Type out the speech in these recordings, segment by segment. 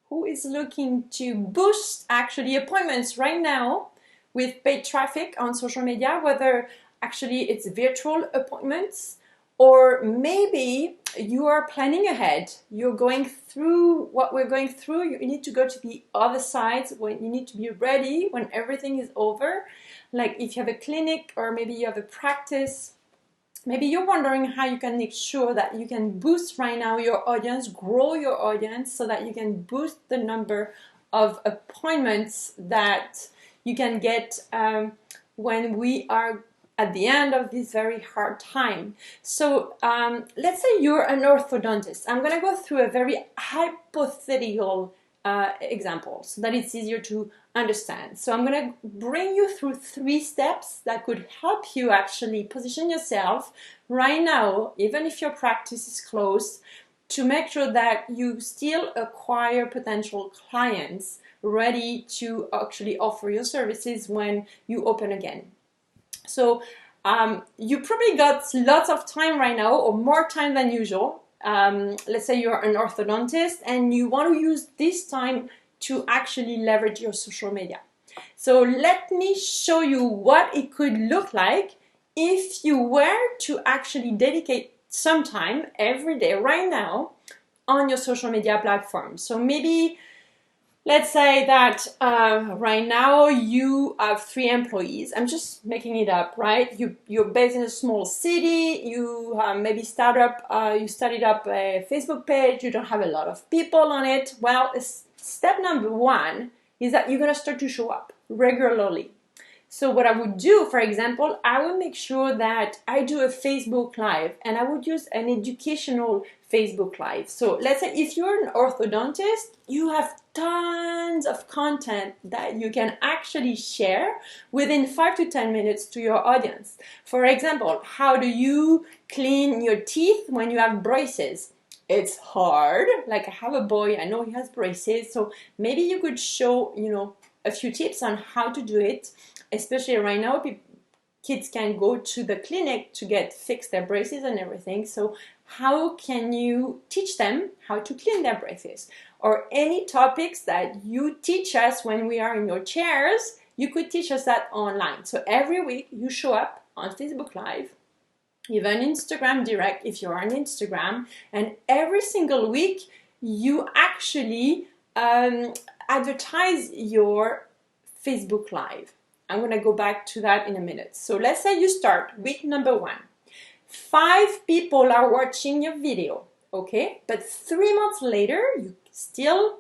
who is looking to boost actually appointments right now with paid traffic on social media, whether actually it's virtual appointments, or maybe you are planning ahead. You're going through what we're going through. You need to go to the other side when you need to be ready when everything is over. Like if you have a clinic or maybe you have a practice, maybe you're wondering how you can make sure that you can boost right now your audience, grow your audience so that you can boost the number of appointments that you can get when we are at the end of this very hard time. So let's say you're an orthodontist. I'm going to go through a very hypothetical example so that it's easier to understand. So I'm going to bring you through 3 steps that could help you actually position yourself right now, even if your practice is closed, to make sure that you still acquire potential clients ready to actually offer your services when you open again. So you probably got lots of time right now, or more time than usual. Let's say you're an orthodontist and you want to use this time to actually leverage your social media. So let me show you what it could look like if you were to actually dedicate some time every day right now on your social media platform. So maybe let's say that right now you have 3 employees. I'm just making it up, right? You're based in a small city. You maybe you started up a Facebook page. You don't have a lot of people on it. Well, step number 1 is that you're gonna start to show up regularly. So what I would do, for example, I would make sure that I do a Facebook Live, and I would use an educational Facebook Live. So let's say if you're an orthodontist, you have tons of content that you can actually share within 5 to 10 minutes to your audience. For example, how do you clean your teeth when you have braces? It's hard. Like I have a boy, I know he has braces, so maybe you could show, a few tips on how to do it. Especially right now, kids can go to the clinic to get fixed their braces and everything. So how can you teach them how to clean their braces? Or any topics that you teach us when we are in your chairs, you could teach us that online. So every week you show up on Facebook Live, even Instagram Direct if you're on Instagram, and every single week you actually advertise your Facebook Live. I'm going to go back to that in a minute. So let's say you start week number 1. 5 people are watching your video, okay? But 3 months later, you still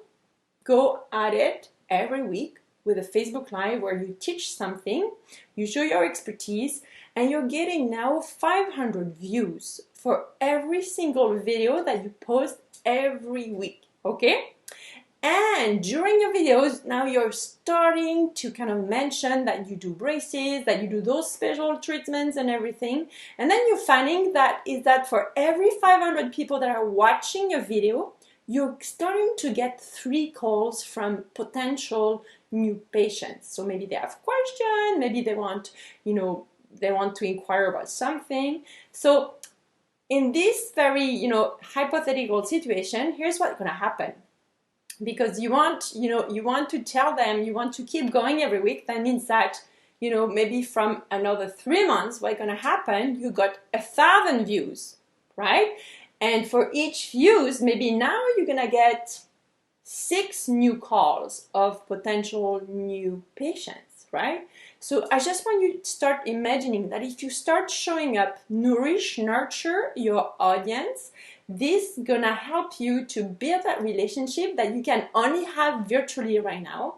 go at it every week with a Facebook Live where you teach something, you show your expertise, and you're getting now 500 views for every single video that you post every week, okay? And during your videos, now you're starting to kind of mention that you do braces, that you do those special treatments and everything. And then you're finding that for every 500 people that are watching your video, you're starting to get 3 calls from potential new patients. So maybe they have questions, maybe they want, they want to inquire about something. So in this very, hypothetical situation, here's what's going to happen. Because you want to tell them, you want to keep going every week. That means that, maybe from another 3 months, what's going to happen, you got 1,000 views, right? And for each views, maybe now you're going to get 6 new calls of potential new patients, right? So I just want you to start imagining that if you start showing up, nurture your audience, this is gonna help you to build that relationship that you can only have virtually right now,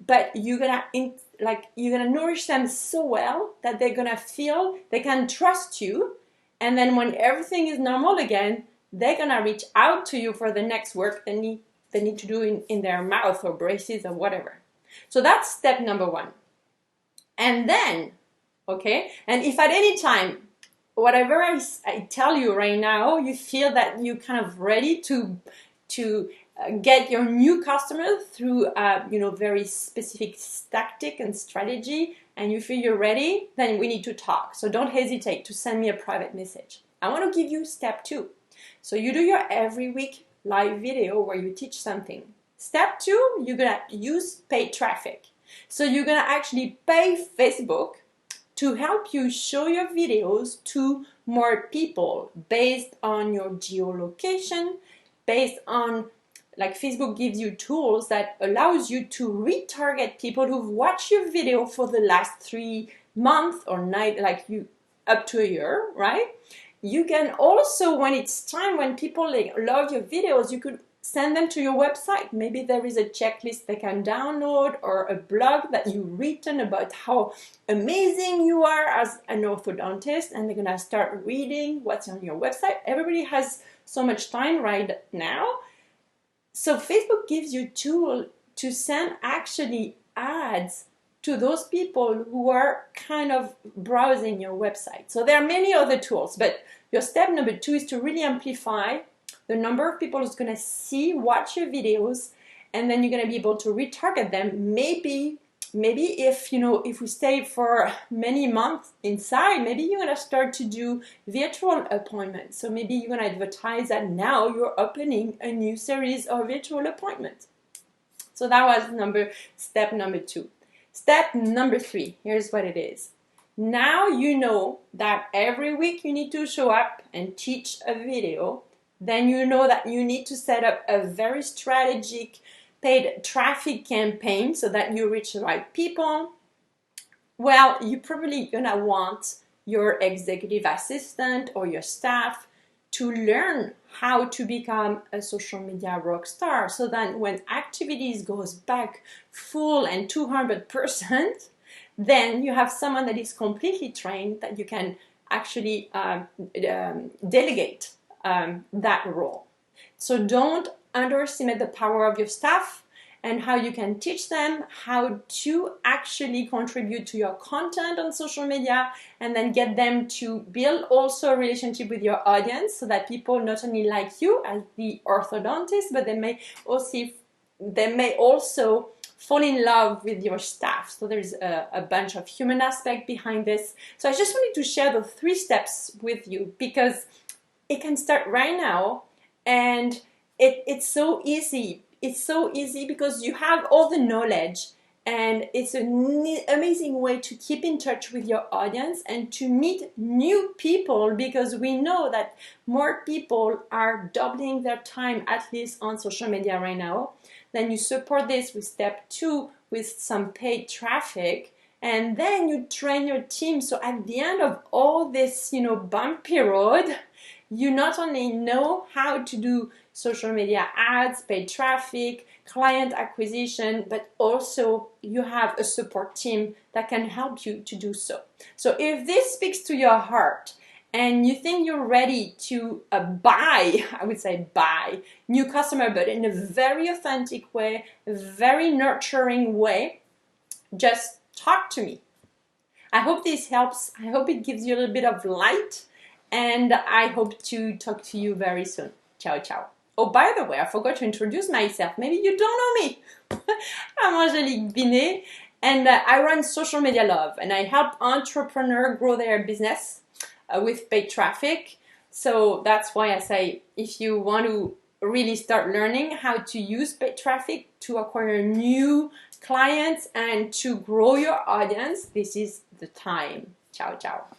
but you're gonna nourish them so well that they're gonna feel they can trust you, and then when everything is normal again, they're gonna reach out to you for the next work they need to do in their mouth or braces or whatever. So that's step number 1. And then, okay, and if at any time, whatever I tell you right now, you feel that you're kind of ready to get your new customers through very specific tactic and strategy, and you feel you're ready, then we need to talk. So don't hesitate to send me a private message. I want to give you step 2. So you do your every week live video where you teach something. Step 2, you're gonna use paid traffic. So you're gonna actually pay Facebook to help you show your videos to more people based on your geolocation, based on, like, Facebook gives you tools that allows you to retarget people who've watched your video for the last 3 months or night, like you up to a year, right? You can also, when it's time, when people love your videos, you could send them to your website. Maybe there is a checklist they can download or a blog that you've written about how amazing you are as an orthodontist, and they're gonna start reading what's on your website. Everybody has so much time right now. So Facebook gives you a tool to send actually ads to those people who are kind of browsing your website. So there are many other tools, but your step number 2 is to really amplify the number of people who's going to watch your videos, and then you're going to be able to retarget them. Maybe if we stay for many months inside, maybe you're going to start to do virtual appointments. So maybe you're going to advertise that now you're opening a new series of virtual appointments. So that was step number 2. Step number 3, here's what it is. Now you know that every week you need to show up and teach a video. Then you know that you need to set up a very strategic paid traffic campaign so that you reach the right people. Well, you're probably gonna want your executive assistant or your staff to learn how to become a social media rock star, so that when activities goes back full and 200%, then you have someone that is completely trained that you can actually delegate that role. So don't underestimate the power of your staff and how you can teach them how to actually contribute to your content on social media, and then get them to build also a relationship with your audience, so that people not only like you as the orthodontist, but they may also fall in love with your staff. So there's a bunch of human aspect behind this. So I just wanted to share the 3 steps with you, because it can start right now, and it's so easy. It's so easy because you have all the knowledge, and it's an amazing way to keep in touch with your audience and to meet new people, because we know that more people are doubling their time at least on social media right now. Then you support this with step 2 with some paid traffic, and then you train your team. So at the end of all this, bumpy road, you not only know how to do social media ads, paid traffic, client acquisition, but also you have a support team that can help you to do so. So if this speaks to your heart and you think you're ready to buy new customer, but in a very authentic way, a very nurturing way, just talk to me. I hope this helps. I hope it gives you a little bit of light, and I hope to talk to you very soon. Ciao, ciao. Oh, by the way, I forgot to introduce myself. Maybe you don't know me. I'm Angélique Binet, and I run Social Media Love, and I help entrepreneurs grow their business with paid traffic. So that's why I say, if you want to really start learning how to use paid traffic to acquire new clients and to grow your audience, this is the time. Ciao, ciao.